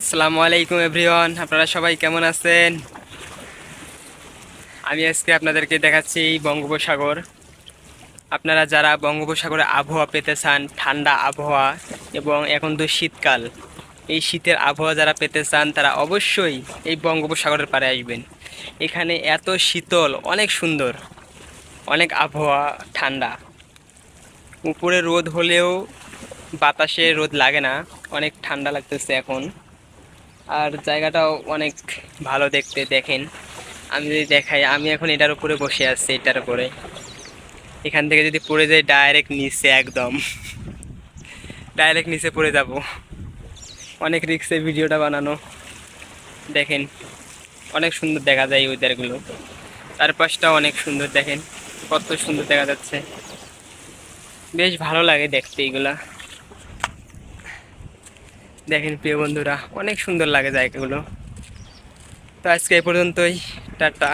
আসসালামু আলাইকুম এভরিওয়ান, আপনারা সবাই কেমন আছেন? আমি আজকে আপনাদেরকে দেখাচ্ছি বঙ্গোপসাগর। আপনারা যারা বঙ্গোপসাগরে আবহাওয়া পেতে চান, ঠান্ডা আবহাওয়া, এবং এখন তো শীতকাল, এই শীতের আবহাওয়া যারা পেতে চান তারা অবশ্যই এই বঙ্গোপসাগরের পাড়ে আসবেন। এখানে এত শীতল, অনেক সুন্দর, অনেক আবহাওয়া ঠান্ডা। উপরে রোদ হলেও বাতাসে রোদ লাগে না, অনেক ঠান্ডা লাগতেছে এখন। আর জায়গাটাও অনেক ভালো দেখতে, দেখেন। আমি যদি দেখাই, আমি এখন এটার উপরে বসে আছি, এটার উপরে। এখান থেকে যদি পড়ে যাই ডাইরেক্ট নিচে, একদম ডাইরেক্ট নিচে পড়ে যাব। অনেক রিস্কে ভিডিওটা বানানো। দেখেন, অনেক সুন্দর দেখা যায় ওয়েদারগুলো। চারপাশটা অনেক সুন্দর, দেখেন কত সুন্দর দেখা যাচ্ছে। বেশ ভালো লাগে দেখতে এগুলা। দেখেন প্রিয় বন্ধুরা, অনেক সুন্দর লাগে জায়গাগুলো। তো আজকে এই পর্যন্তই, টাটা।